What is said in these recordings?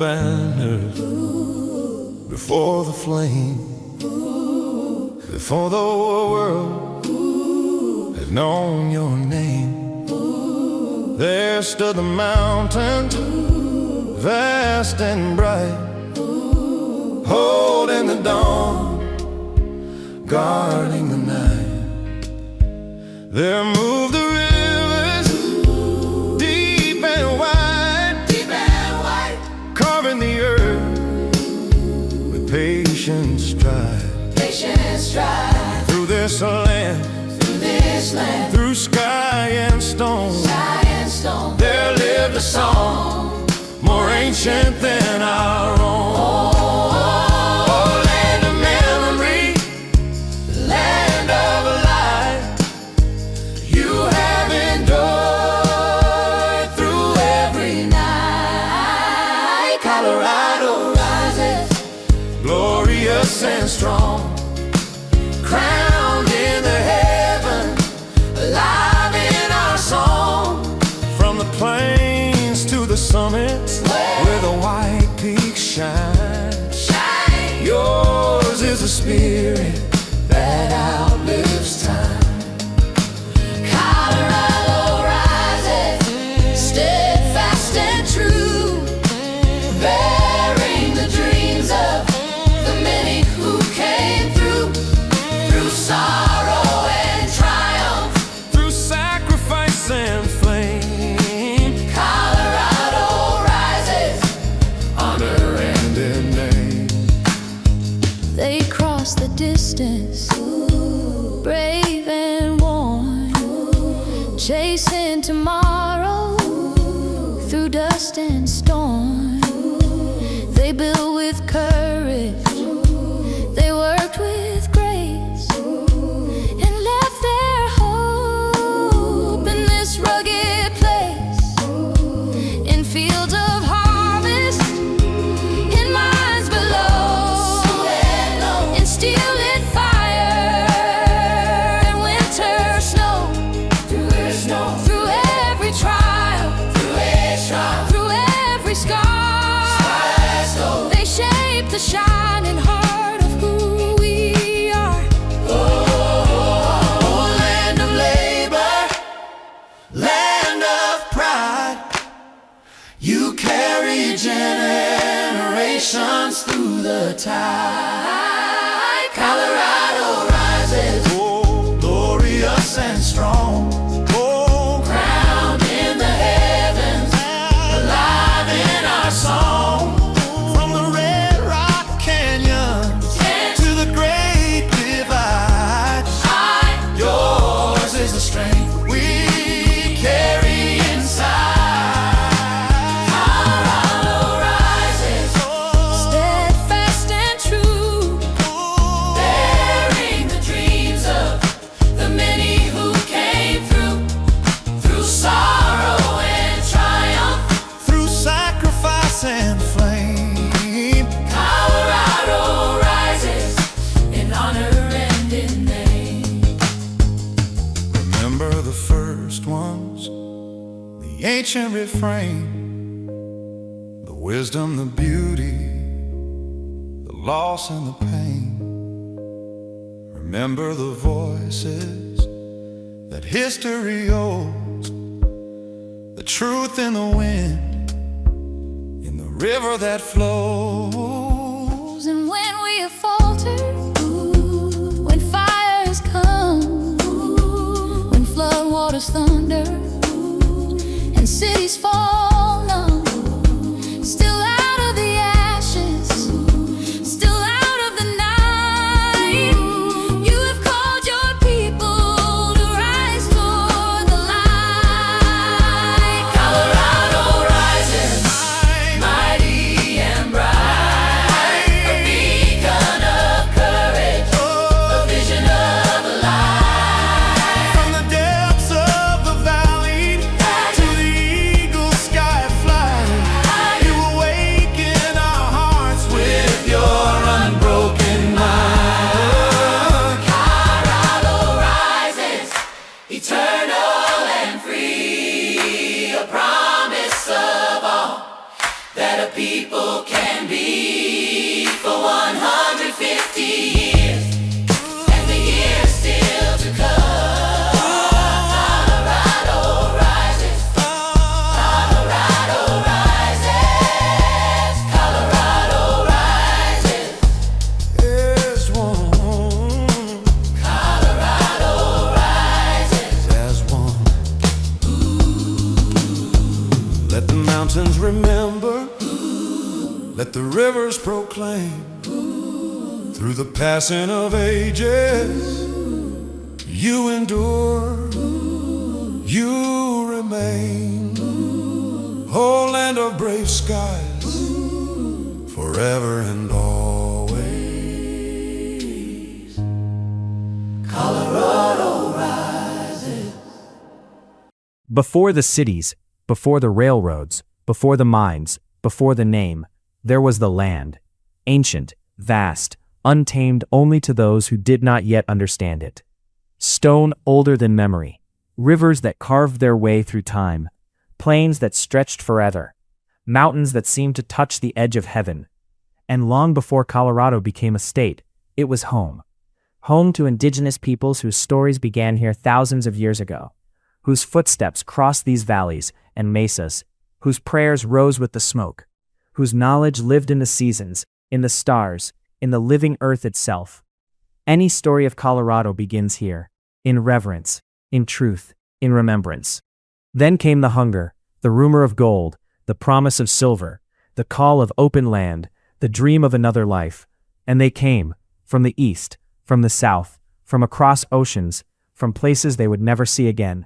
banners, before the flame, before the world had known your name. There stood the mountain, vast and bright, holding the dawn, guarding the night. There moved the rivers, deep and wide, carving the earth with patient stride. Through this land, through sky and stone, there lived a song more ancient than our own. Oh, land of memory, land of life, you have endured through every night. Colorado rises, glorious and strong, crowned in the heaven, alive in our song. From the plains to the summits, where the white peaks shine, yours is a spirit that outlives time. Colorado rises, steadfast and true, bearing the dreams of the many who came through sorrow and triumph, through sacrifice and flame. Colorado rises, honor and in name. they cross the distance, brave and worn, chasing tomorrow through dust and storm. They build with courage, they worked with grace, and left their hope in this rugged place. In fields of harvest, in mines below, in steel-lit fire and winter snow. Through every trial, through every scar, they shape the shining heart of who we are. Oh, land of labor, land of pride, you carry generations through the tide. Colorado rises, oh, glorious and strong, oh, crowned in the heavens, alive in our song. From the Red Rock Canyon to the Great Divide, yours is the strength we carry inside. Colorado rises, steadfast and true, bearing the dreams of the many who came through sorrow and triumph, Through sacrifice and flame, Colorado rises in honor and in name. remember the first ones, the ancient refrain, the wisdom, the beauty, the loss and the pain. Remember the voices that history owes, the truth in the wind, in the river that flows. And when we have faltered, when fires come, when flood waters thunder, and cities fall numb, still out of the ashes, still out of the night, you have called your people to rise toward the light. Colorado rises, mighty and bright, a beacon of courage, a vision of life. From the depths of the valley to the eagle sky, people can be for 150 years, and the years still to come. Colorado rises, Colorado rises, Colorado rises. There's one. Colorado rises. There's one. Let the mountains remember. Let the rivers proclaim. Through the passing of ages, you endure, you remain. Oh, land of brave skies, forever and always. Colorado rises. Before the cities, before the railroads, before the mines, before the name, there was the land, ancient, vast, untamed only to those who did not yet understand it. Stone older than memory, rivers that carved their way through time, plains that stretched forever, mountains that seemed to touch the edge of heaven. And long before Colorado became a state, it was home. Home to indigenous peoples whose stories began here thousands of years ago, whose footsteps crossed these valleys and mesas, whose prayers rose with the smoke, whose knowledge lived in the seasons, in the stars, in the living earth itself. Any story of Colorado begins here, in reverence, in truth, in remembrance. Then came the hunger, the rumor of gold, the promise of silver, the call of open land, the dream of another life. And they came, from the east, from the south, from across oceans, from places they would never see again.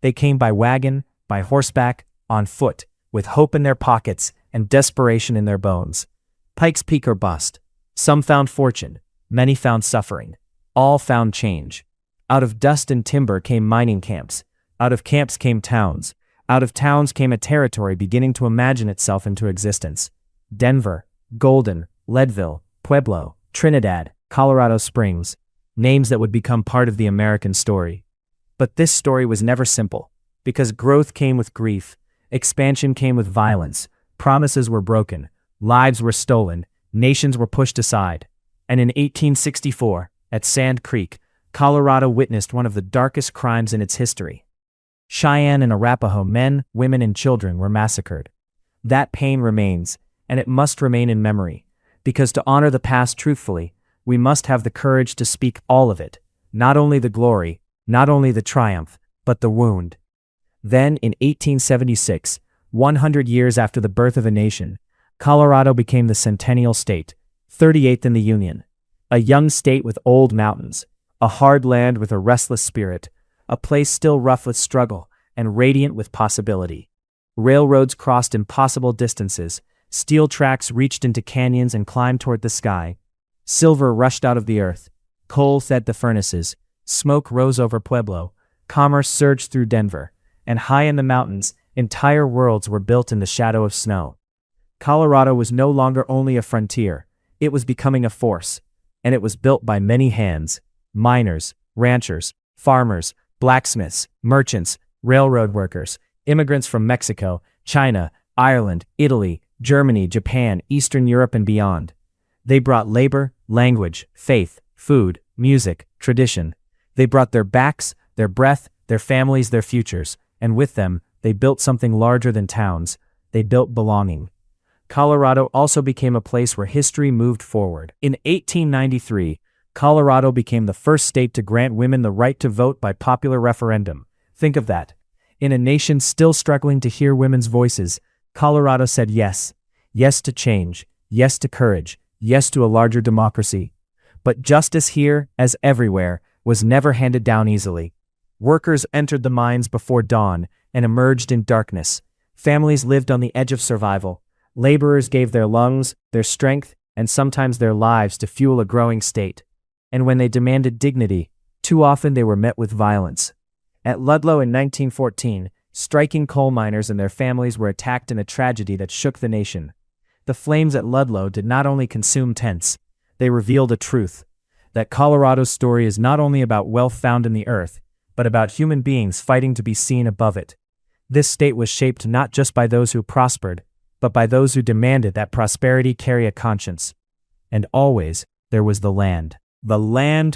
They came by wagon, by horseback, on foot, with hope in their pockets and desperation in their bones. Pikes Peak or bust. Some found fortune, many found suffering. All found change. Out of dust and timber came mining camps. Out of camps came towns. Out of towns came a territory beginning to imagine itself into existence. Denver, Golden, Leadville, Pueblo, Trinidad, Colorado Springs. Names that would become part of the American story. But this story was never simple, because growth came with grief, expansion came with violence, promises were broken, lives were stolen, nations were pushed aside. And in 1864, at Sand Creek, Colorado witnessed one of the darkest crimes in its history. Cheyenne and Arapaho men, women, and children were massacred. That pain remains, and it must remain in memory, because to honor the past truthfully, we must have the courage to speak all of it, not only the glory, not only the triumph, but the wound. Then, in 1876, 100 years after the birth of a nation, Colorado became the Centennial State, 38th in the Union. A young state with old mountains, a hard land with a restless spirit, a place still rough with struggle and radiant with possibility. Railroads crossed impossible distances, steel tracks reached into canyons and climbed toward the sky. Silver rushed out of the earth, coal fed the furnaces, smoke rose over Pueblo, commerce surged through Denver, and high in the mountains, entire worlds were built in the shadow of snow. Colorado was no longer only a frontier, it was becoming a force, and it was built by many hands: miners, ranchers, farmers, blacksmiths, merchants, railroad workers, immigrants from Mexico, China, Ireland, Italy, Germany, Japan, Eastern Europe, and beyond. They brought labor, language, faith, food, music, tradition. They brought their backs, their breath, their families, their futures, and with them, they built something larger than towns. They built belonging. Colorado also became a place where history moved forward. In 1893, Colorado became the first state to grant women the right to vote by popular referendum. Think of that. In a nation still struggling to hear women's voices, Colorado said yes. Yes to change. Yes to courage. Yes to a larger democracy. But justice here, as everywhere, was never handed down easily. Workers entered the mines before dawn and emerged in darkness. Families lived on the edge of survival. Laborers gave their lungs, their strength, and sometimes their lives to fuel a growing state. And when they demanded dignity, too often they were met with violence. At Ludlow in 1914, striking coal miners and their families were attacked in a tragedy that shook the nation. The flames at Ludlow did not only consume tents, they revealed a truth: that Colorado's story is not only about wealth found in the earth, but about human beings fighting to be seen above it. This state was shaped not just by those who prospered, but by those who demanded that prosperity carry a conscience. And always there was the land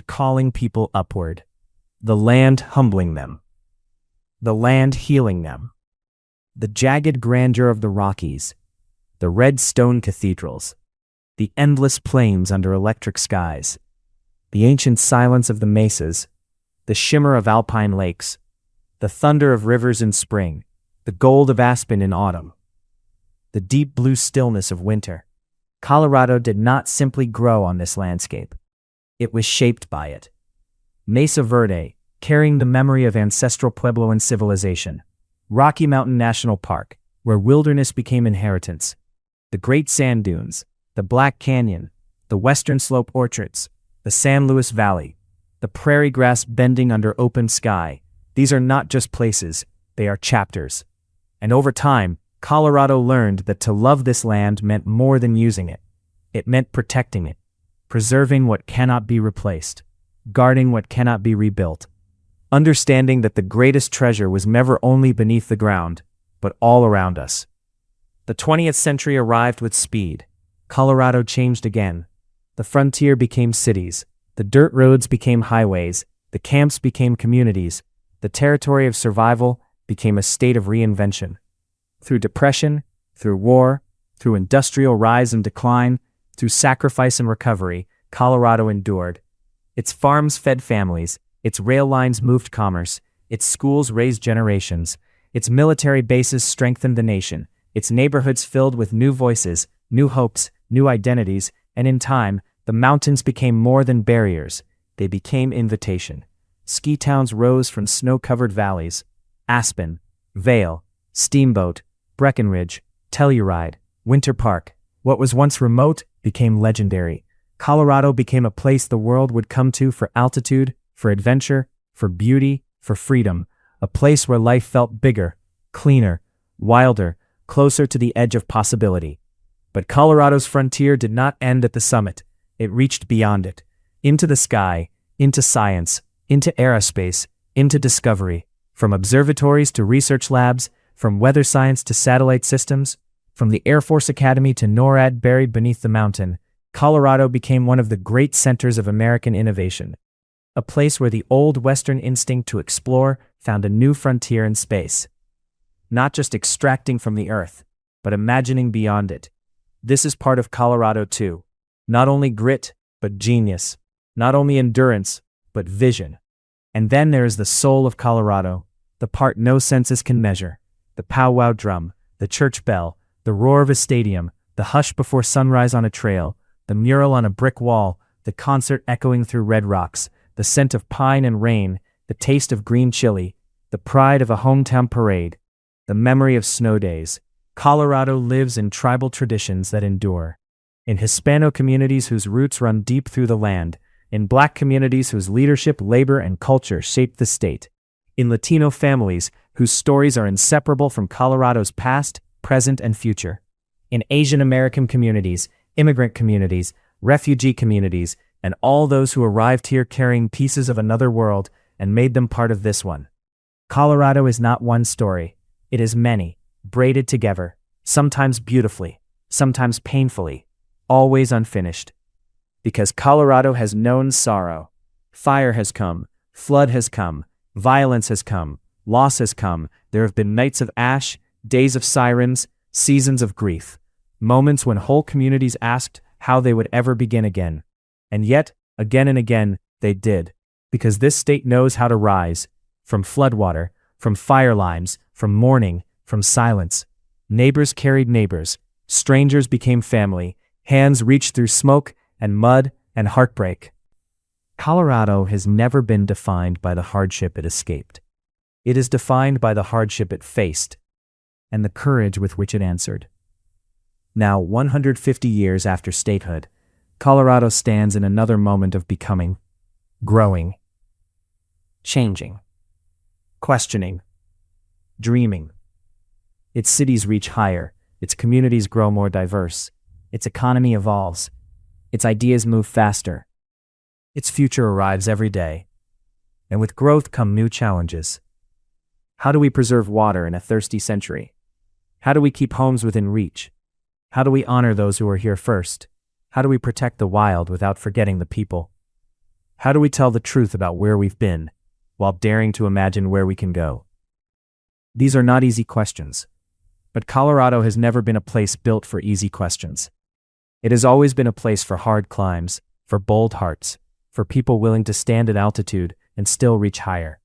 calling people upward, the land humbling them, the land healing them. The jagged grandeur of the Rockies, the red stone cathedrals, the endless plains under electric skies, the ancient silence of the mesas, the shimmer of alpine lakes, the thunder of rivers in spring, the gold of aspen in autumn, the deep blue stillness of winter. Colorado did not simply grow on this landscape. It was shaped by it. Mesa Verde, carrying the memory of ancestral Puebloan civilization. Rocky Mountain National Park, where wilderness became inheritance. The Great Sand Dunes, the Black Canyon, the Western Slope Orchards, the San Luis Valley, the prairie grass bending under open sky. These are not just places, they are chapters. And over time, Colorado learned that to love this land meant more than using it. It meant protecting it, preserving what cannot be replaced, guarding what cannot be rebuilt, understanding that the greatest treasure was never only beneath the ground, but all around us. The 20th century arrived with speed. Colorado changed again. The frontier became cities, the dirt roads became highways, the camps became communities, the territory of survival became a state of reinvention. Through depression, through war, through industrial rise and decline, through sacrifice and recovery, Colorado endured. Its farms fed families, its rail lines moved commerce, its schools raised generations, its military bases strengthened the nation, its neighborhoods filled with new voices, new hopes, new identities, and in time, the mountains became more than barriers, they became invitation. Ski towns rose from snow-covered valleys. Aspen, Vail, Steamboat, Breckenridge, Telluride, Winter Park. What was once remote became legendary. Colorado became a place the world would come to for altitude, for adventure, for beauty, for freedom. A place where life felt bigger, cleaner, wilder, closer to the edge of possibility. But Colorado's frontier did not end at the summit. It reached beyond it, into the sky, into science, into aerospace, into discovery. From observatories to research labs, from weather science to satellite systems, from the Air Force Academy to NORAD buried beneath the mountain, Colorado became one of the great centers of American innovation. A place where the old Western instinct to explore found a new frontier in space. Not just extracting from the earth, but imagining beyond it. This is part of Colorado too. Not only grit, but genius. Not only endurance, but vision. And then there is the soul of Colorado, the part no census can measure. The powwow drum, the church bell, the roar of a stadium, the hush before sunrise on a trail, the mural on a brick wall, the concert echoing through red rocks, the scent of pine and rain, the taste of green chili, the pride of a hometown parade, the memory of snow days. Colorado lives in tribal traditions that endure. In Hispano communities whose roots run deep through the land, in Black communities whose leadership, labor, and culture shaped the state, in Latino families whose stories are inseparable from Colorado's past, present, and future, in Asian American communities, immigrant communities, refugee communities, and all those who arrived here carrying pieces of another world and made them part of this one. Colorado is not one story, it is many, braided together, sometimes beautifully, sometimes painfully, always unfinished. Because Colorado has known sorrow. Fire has come, flood has come, violence has come, loss has come. There have been nights of ash, days of sirens, seasons of grief, moments when whole communities asked how they would ever begin again. And yet, again and again, they did. Because this state knows how to rise, from floodwater, from fire lines, from mourning, from silence. Neighbors carried neighbors, strangers became family, hands reached through smoke and mud and heartbreak. Colorado has never been defined by the hardship it escaped. It is defined by the hardship it faced, and the courage with which it answered. Now, 150 years after statehood, Colorado stands in another moment of becoming, growing, changing, questioning, dreaming. Its cities reach higher, its communities grow more diverse, its economy evolves, its ideas move faster. Its future arrives every day. And with growth come new challenges. How do we preserve water in a thirsty century? How do we keep homes within reach, How do we honor those who were here first? How do we protect the wild without forgetting the people? How do we tell the truth about where we've been, while daring to imagine where we can go? These are not easy questions. But Colorado has never been a place built for easy questions. It has always been a place for hard climbs, for bold hearts, for people willing to stand at altitude and still reach higher.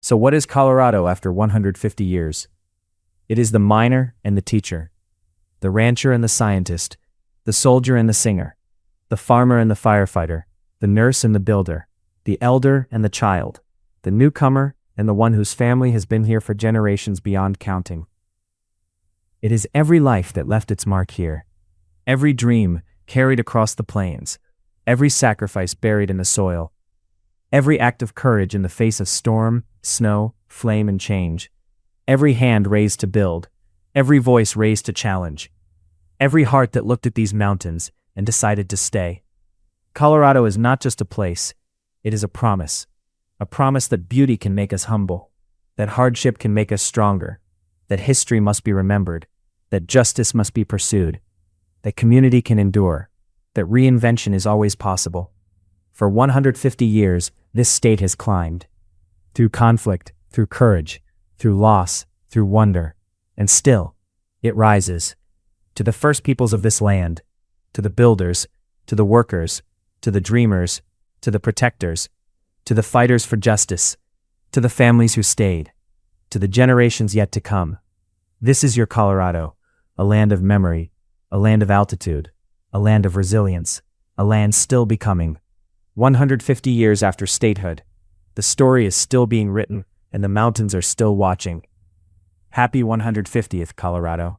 So what is Colorado after 150 years? It is the miner and the teacher, the rancher and the scientist, the soldier and the singer, the farmer and the firefighter, the nurse and the builder, the elder and the child, the newcomer and the one whose family has been here for generations beyond counting. It is every life that left its mark here, every dream carried across the plains, every sacrifice buried in the soil, every act of courage in the face of storm, snow, flame, and change, every hand raised to build, every voice raised to challenge, every heart that looked at these mountains and decided to stay. Colorado is not just a place, it is a promise that beauty can make us humble, that hardship can make us stronger, that history must be remembered, that justice must be pursued, that community can endure, that reinvention is always possible. For 150 years, this state has climbed. Through conflict, through courage, through loss, through wonder, and still, it rises. To the first peoples of this land, to the builders, to the workers, to the dreamers, to the protectors, to the fighters for justice, to the families who stayed, to the generations yet to come. This is your Colorado, a land of memory, a land of altitude, a land of resilience, a land still becoming. 150 years after statehood, the story is still being written and the mountains are still watching. Happy 150th, Colorado.